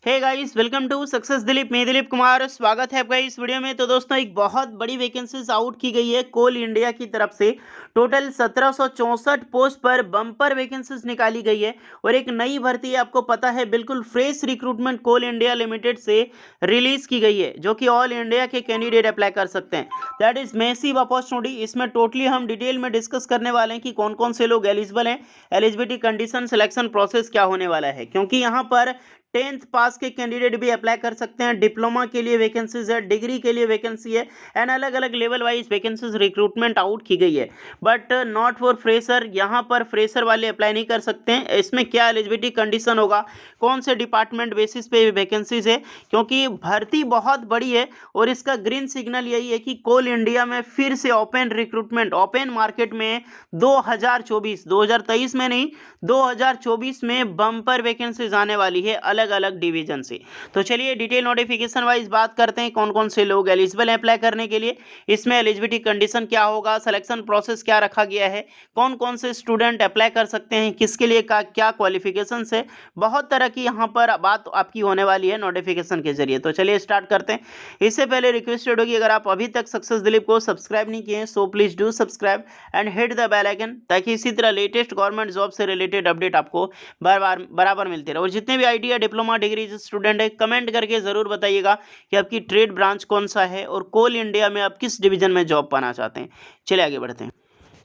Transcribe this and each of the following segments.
Hey guys, welcome to success Dilip. मैं दिलीप कुमार, स्वागत है आपका इस वीडियो में। तो दोस्तों, एक बहुत बड़ी वैकेंसीज आउट की गई है कोल इंडिया की तरफ से। टोटल 1764 पोस्ट पर बम्पर वैकेंसीज निकाली गई है और एक नई भर्ती है, आपको पता है, बिल्कुल फ्रेश रिक्रूटमेंट कोल इंडिया लिमिटेड से रिलीज की गई है, जो कि ऑल इंडिया के कैंडिडेट अप्लाई कर सकते हैं। That is massive opportunity. इसमें टोटली हम डिटेल में डिस्कस करने वाले हैं कि कौन कौन से लोग एलिजिबल हैं, एलिजिबिलिटी कंडीशन, सिलेक्शन प्रोसेस क्या होने वाला है, क्योंकि यहाँ पर 10th पास के कैंडिडेट भी अप्लाई कर सकते हैं। डिप्लोमा के लिए वैकेंसीज है, डिग्री के लिए वैकेंसी है, एंड अलग अलग level wise vacancies recruitment out की गई है, बट नॉट फॉर फ्रेशर। यहाँ पर फ्रेशर वाले अप्लाई नहीं कर सकते हैं। इसमें क्या एलिजिबिलिटी कंडीशन होगा, कौन से डिपार्टमेंट बेसिस पे वैकेंसीज है, क्योंकि भर्ती बहुत बड़ी है और इसका ग्रीन सिग्नल यही है कि कोल इंडिया में फिर से ओपन रिक्रूटमेंट, ओपन मार्केट में 2023 में नहीं, 2024 में बम्पर वैकेंसीज आने वाली है अलग अलग डिवीजन से। तो चलिए डिटेल नोटिफिकेशन वाइज बात करते हैं, कौन कौन से लोग एलिजिबल हैं अप्लाई करने के लिए, इसमें एलिजिबिलिटी कंडीशन क्या होगा, सिलेक्शन प्रोसेस क्या रखा गया है, कौन कौन से स्टूडेंट अप्लाई कर सकते हैं, किसके लिए क्या क्वालिफिकेशन है। बहुत तरह की यहाँ पर बात आपकी होने वाली है नोटिफिकेशन के जरिए। तो चलिए स्टार्ट करते हैं। इससे पहले रिक्वेस्टेड होगी, अगर आप अभी तक सक्सेस दिलीप को सब्सक्राइब नहीं किए हैं so please do subscribe and hit the bell icon, ताकि इसी तरह लेटेस्ट गवर्नमेंट जॉब से रिलेटेड अपडेट आपको बराबर मिलते रहे। और जितने भी आईटीआई, डिप्लोमा, डिग्री स्टूडेंट है, कमेंट करके जरूर बताइएगा कि आपकी ट्रेड ब्रांच कौन सा है और कोल इंडिया में आप किस डिवीजन में जॉब पाना चाहते हैं। चलिए आगे बढ़ते हैं।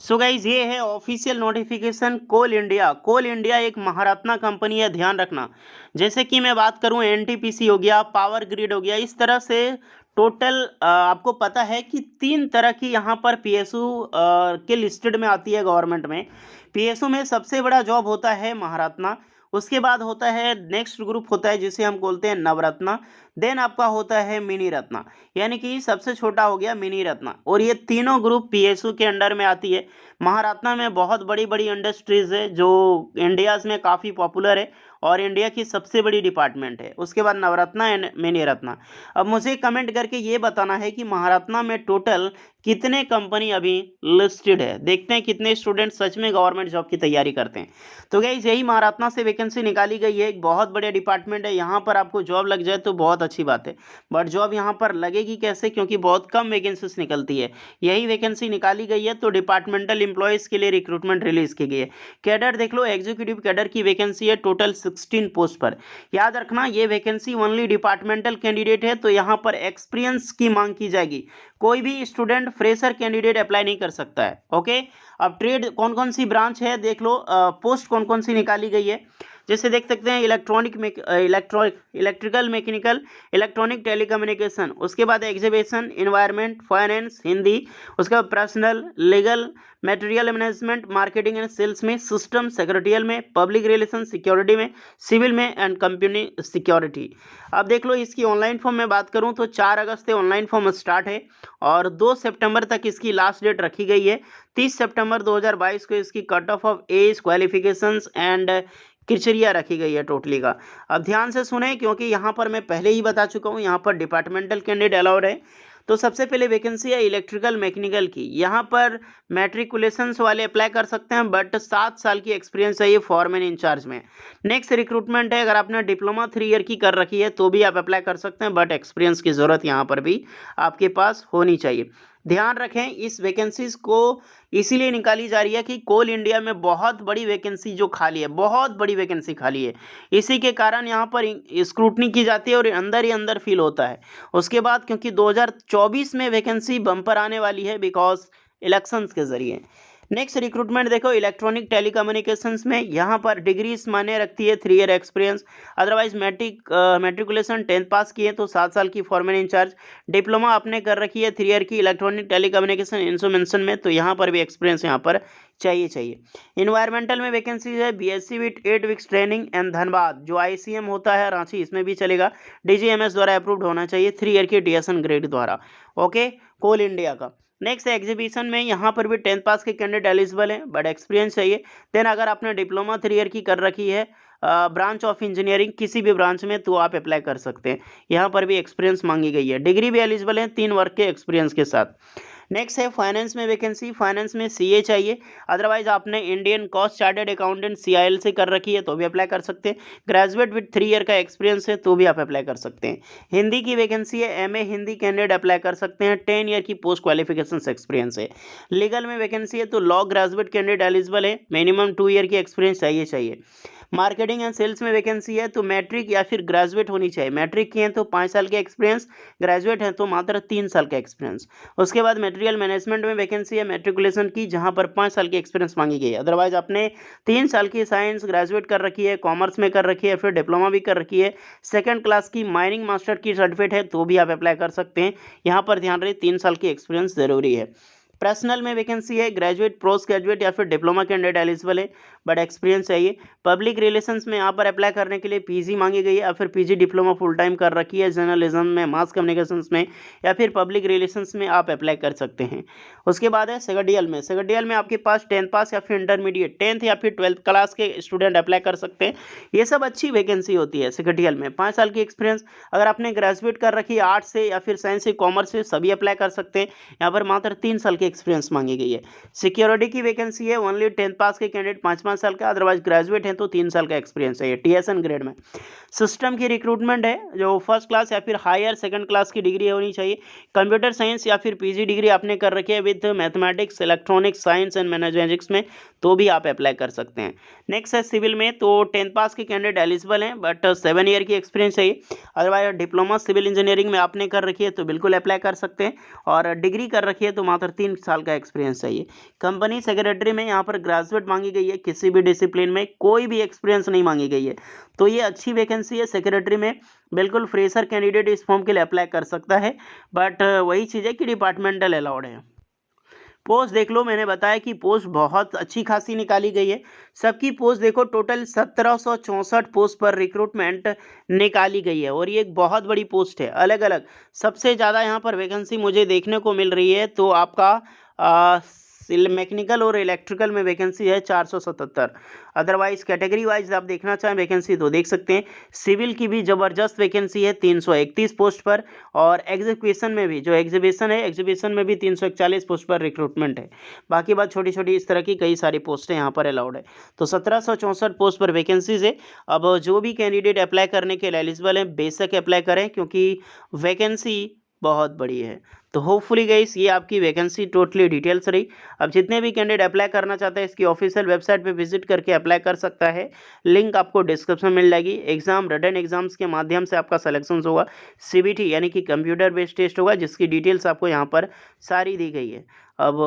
सो गाइज, ये है ऑफिशियल नोटिफिकेशन कोल इंडिया। कोल इंडिया एक महारत्ना कंपनी है, ध्यान रखना। जैसे कि मैं बात करूं, एनटीपीसी हो गया, पावर ग्रिड हो गया, इस तरह से टोटल आपको पता है कि 3 तरह की यहाँ पर पीएसयू के लिस्टेड में आती है गवर्नमेंट में। पीएसयू में सबसे बड़ा जॉब होता है महारत्ना, उसके बाद होता है नेक्स्ट ग्रुप होता है जिसे हम बोलते हैं नवरत्ना, देन आपका होता है मिनी रत्ना, यानी कि सबसे छोटा हो गया मिनी रत्ना। और ये तीनों ग्रुप पीएसयू के अंडर में आती है। महारत्ना में बहुत बड़ी बड़ी इंडस्ट्रीज है जो इंडियाज में काफ़ी पॉपुलर है और इंडिया की सबसे बड़ी डिपार्टमेंट है। उसके बाद नवरत्ना एंड मिनी रत्ना। अब मुझे कमेंट करके ये बताना है कि महारत्ना में टोटल कितने कंपनी अभी लिस्टेड है। देखते हैं कितने स्टूडेंट सच में गवर्नमेंट जॉब की तैयारी करते हैं। तो गाइस, यही महारत्ना से वैकेंसी निकाली गई है। एक बहुत बड़े डिपार्टमेंट है, यहाँ पर आपको जॉब लग जाए तो बहुत अच्छी बात है, बट जॉब यहाँ पर लगेगी कैसे, क्योंकि बहुत कम वैकेंसीज निकलती है। यही वैकेंसी निकाली गई है तो डिपार्टमेंटल एम्प्लॉयज़ के लिए रिक्रूटमेंट रिलीज की गई है। कैडर देख लो, एग्जीक्यूटिव कैडर की वैकेंसी है टोटल 16 पोस्ट पर। याद रखना, ये वैकेंसी ओनली डिपार्टमेंटल कैंडिडेट है, तो यहाँ पर एक्सपीरियंस की मांग की जाएगी। कोई भी स्टूडेंट फ्रेशर कैंडिडेट अप्लाई नहीं कर सकता है। ओके, अब ट्रेड कौन कौन सी ब्रांच है देख लो, पोस्ट कौन कौन सी निकाली गई है। जैसे देख सकते हैं, इलेक्ट्रिकल मैकेनिकल, इलेक्ट्रॉनिक टेलीकम्युनिकेशन, उसके बाद एग्जीबिशन, इन्वायरमेंट, फाइनेंस, हिंदी, उसके बाद personal, legal, material management, marketing and sales में, सिस्टम सेक्रेटरियल में, पब्लिक रिलेशन सिक्योरिटी में, सिविल में एंड कंपनी सिक्योरिटी। अब देख लो, इसकी ऑनलाइन फॉर्म में बात करूं तो 4 अगस्त से ऑनलाइन फॉर्म स्टार्ट है और 2 सितंबर तक इसकी लास्ट डेट रखी गई है। 30 सितंबर 2022 को इसकी cut off age, qualifications and criteria रखी गई है टोटली का। अब ध्यान से सुने, क्योंकि यहाँ पर मैं पहले ही बता चुका हूँ, यहाँ पर डिपार्टमेंटल कैंडिडेट अलाउड है। तो सबसे पहले वैकेंसी है इलेक्ट्रिकल मैकेनिकल की। यहाँ पर मैट्रिकुलेशंस वाले अप्लाई कर सकते हैं, बट 7 साल की एक्सपीरियंस चाहिए फॉरमैन इंचार्ज में। नेक्स्ट रिक्रूटमेंट है, अगर आपने डिप्लोमा 3 ईयर की कर रखी है तो भी आप अप्लाई कर सकते हैं, बट एक्सपीरियंस की ज़रूरत यहाँ पर भी आपके पास होनी चाहिए। ध्यान रखें, इस वैकेंसीज को इसीलिए निकाली जा रही है कि कोल इंडिया में बहुत बड़ी वैकेंसी जो खाली है, बहुत बड़ी वैकेंसी खाली है, इसी के कारण यहाँ पर स्क्रूटनी की जाती है और अंदर ही अंदर फील होता है। उसके बाद क्योंकि 2024 में वैकेंसी बम्पर आने वाली है बिकॉज इलेक्शंस के जरिए। नेक्स्ट रिक्रूटमेंट देखो, इलेक्ट्रॉनिक टेलीकम्युनिकेशंस में यहाँ पर डिग्री मान्य रखती है 3 year experience, otherwise matriculation 10th पास किए तो 7 साल की फॉरमैन इंचार्ज, डिप्लोमा आपने कर रखी है 3 ईयर की इलेक्ट्रॉनिक टेलीकम्युनिकेशन इंस्ट्रूमेंटेशन में, तो यहाँ पर भी एक्सपीरियंस यहाँ पर चाहिए। इन्वायरमेंटल में वैकेंसी है BSc with 8 weeks training and Dhanbad, जो आईसीएम होता है रांची, इसमें भी चलेगा। डीजीएमएस द्वारा अप्रूव्ड होना चाहिए, 3 ईयर की डीएसएन ग्रेड द्वारा। ओके, कोल इंडिया का। नेक्स्ट एग्जीबिशन में यहाँ पर भी 10th पास के कैंडिडेट एलिजिबल हैं, बट एक्सपीरियंस चाहिए। देन अगर आपने डिप्लोमा 3 ईयर की कर रखी है ब्रांच ऑफ इंजीनियरिंग किसी भी ब्रांच में, तो आप अप्लाई कर सकते हैं। यहाँ पर भी एक्सपीरियंस मांगी गई है। डिग्री भी एलिजिबल है 3 वर्ष के एक्सपीरियंस के साथ। नेक्स्ट है फाइनेंस में वैकेंसी। फाइनेंस में सीए चाहिए, अदरवाइज आपने Indian cost chartered accountant CIL से कर रखी है तो भी अप्लाई कर सकते हैं। ग्रेजुएट विद 3 ईयर का एक्सपीरियंस है तो भी आप अप्लाई कर सकते हैं। हिंदी की वैकेंसी है, MA हिंदी कैंडिडेट अप्लाई कर सकते हैं, 10 ईयर की पोस्ट क्वालिफिकेशन एक्सपीरियंस है। लीगल में वैकेंसी है तो लॉ ग्रेजुएट कैंडिडेट एलिजिबल है, मिनिमम 2 ईयर की एक्सपीरियंस चाहिए। मार्केटिंग एंड सेल्स में वैकेंसी है तो मैट्रिक या फिर ग्रेजुएट होनी चाहिए। मैट्रिक की है तो 5 साल के एक्सपीरियंस, ग्रेजुएट है तो मात्र 3 साल का एक्सपीरियंस। उसके बाद मटेरियल मैनेजमेंट में वैकेंसी है मैट्रिकुलेशन की, जहां पर 5 साल की एक्सपीरियंस मांगी गई है। अदरवाइज आपने 3 साल की साइंस ग्रेजुएट कर रखी है, कॉमर्स में कर रखी है, फिर डिप्लोमा भी कर रखी है, सेकंड क्लास की माइनिंग मास्टर की सर्टिफिकेट है तो भी आप अप्लाई कर सकते हैं। यहाँ पर ध्यान रहे 3 साल की एक्सपीरियंस जरूरी है। पर्सनल में वैकेंसी है, ग्रेजुएट, पोस्ट ग्रेजुएट या फिर डिप्लोमा कैंडिडेट एलिजिबल है, बट एक्सपीरियंस चाहिए। पब्लिक रिलेशंस में यहाँ पर अप्लाई करने के लिए PG मांगी गई है या फिर PG डिप्लोमा फुल टाइम कर रखी है, जर्नलिज्म में, मास कम्युनिकेशंस में या फिर पब्लिक रिलेशंस में आप अप्लाई कर सकते हैं। उसके बाद है सेकेंडियल में। सेकेंडियल में आपके पास 10th पास या फिर इंटरमीडिएट, 10th या फिर 12th क्लास के स्टूडेंट अप्लाई कर सकते हैं। ये सब अच्छी वैकेंसी होती है सेकेंडियल में। 5 साल की एक्सपीरियंस, अगर आपने ग्रेजुएट कर रखी है आर्ट्स से या फिर साइंस से, कॉमर्स से, सभी अप्लाई कर सकते हैं। यहाँ पर मात्र 3 साल की एक्सपीरियंस मांगी गई है। सिक्योरिटी की वैकेंसी है, ओनली 10th पास के कैंडिडेट 5-5 साल का, अदरवाइज ग्रेजुएट हैं तो 3 साल का एक्सपीरियंस है, TSN ग्रेड में। सिस्टम की रिक्रूटमेंट है, जो फर्स्ट क्लास या फिर हायर सेकंड क्लास की डिग्री होनी चाहिए। कंप्यूटर साइंस या फिर PG डिग्री आपने कर रखी है with mathematics, electronics, science and mathematics में तो भी आप अप्लाई कर सकते हैं। नेक्स्ट है सिविल में, तो 10th पास के कैंडिडेट एलिजिबल हैं, बट 7 ईयर की एक्सपीरियंस चाहिए। अदरवाइज डिप्लोमा सिविल इंजीनियरिंग में आपने कर रखी है तो बिल्कुल अप्लाई कर सकते हैं, और डिग्री कर रखी है तो मात्र 3 साल का एक्सपीरियंस चाहिए। कंपनी सेक्रेटरी में यहाँ पर ग्रेजुएट मांगी गई है, किसी भी डिसिप्लिन में कोई भी एक्सपीरियंस नहीं मांगी गई है, तो ये अच्छी वैकेंसी है सेक्रेटरी में। बिल्कुल फ्रेशर कैंडिडेट इस फॉर्म के लिए अप्लाई कर सकता है, बट वही चीज़ है कि डिपार्टमेंटल अलाउड है। पोस्ट देख लो, मैंने बताया कि पोस्ट बहुत अच्छी खासी निकाली गई है। सबकी पोस्ट देखो, टोटल 1764 पोस्ट पर रिक्रूटमेंट निकाली गई है, और ये एक बहुत बड़ी पोस्ट है। अलग अलग सबसे ज़्यादा यहाँ पर वैकेंसी मुझे देखने को मिल रही है तो आपका मैकेनिकल और इलेक्ट्रिकल में वैकेंसी है 477। अदरवाइज कैटेगरी वाइज आप देखना चाहें वैकेंसी तो देख सकते हैं। सिविल की भी ज़बरदस्त वैकेंसी है 331 पोस्ट पर, और एग्जीक्यूशन में भी, जो एग्जीबिशन है, एग्जीबिशन में भी 341 पोस्ट पर रिक्रूटमेंट है। बाकी बात छोटी छोटी इस तरह की कई सारी पोस्टें यहाँ पर अलाउड है। तो 1764 पोस्ट पर वैकेंसीज है। अब जो भी कैंडिडेट अप्लाई करने के लिए एलिजिबल है बेशक अप्लाई करें, क्योंकि वैकेंसी बहुत बड़ी है। तो होपफुली गाइस ये आपकी वैकेंसी टोटली डिटेल्स रही। अब जितने भी कैंडिडेट अप्लाई करना चाहते हैं इसकी ऑफिशियल वेबसाइट पे विजिट करके अप्लाई कर सकता है, लिंक आपको डिस्क्रिप्शन में मिल जाएगी। एग्जाम, रिटन एग्जाम्स के माध्यम से आपका सिलेक्शन होगा। CBT यानी कि कंप्यूटर बेस्ड टेस्ट होगा, जिसकी डिटेल्स आपको यहाँ पर सारी दी गई है। अब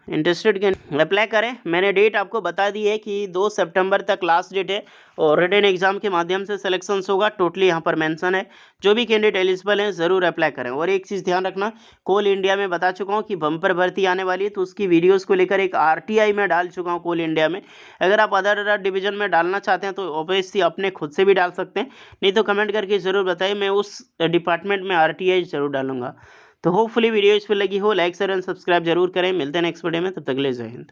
इंटरेस्टेड कैंडिडेट अप्लाई करें। मैंने डेट आपको बता दी है कि 2 सितंबर तक लास्ट डेट है, और रिटन एग्जाम के माध्यम से सिलेक्शन होगा, टोटली यहाँ पर मेंशन है। जो भी कैंडिडेट एलिजिबल हैं ज़रूर अप्लाई करें। और एक चीज़ ध्यान रखना, कोल इंडिया में बता चुका हूँ कि बम्पर भर्ती आने वाली है, तो उसकी वीडियोस को लेकर एक RTI में डाल चुका हूँ कोल इंडिया में। अगर आप अदर डिवीजन में डालना चाहते हैं तो ऑब्वियसली अपने खुद से भी डाल सकते हैं, नहीं तो कमेंट करके ज़रूर बताइए, मैं उस डिपार्टमेंट में RTI ज़रूर डालूंगा। तो होपफुली वीडियो इस पर लगी हो, लाइक शेयर एंड सब्सक्राइब जरूर करें। मिलते हैं नेक्स्ट वीडियो में, तब तक के लिए जय हिंद।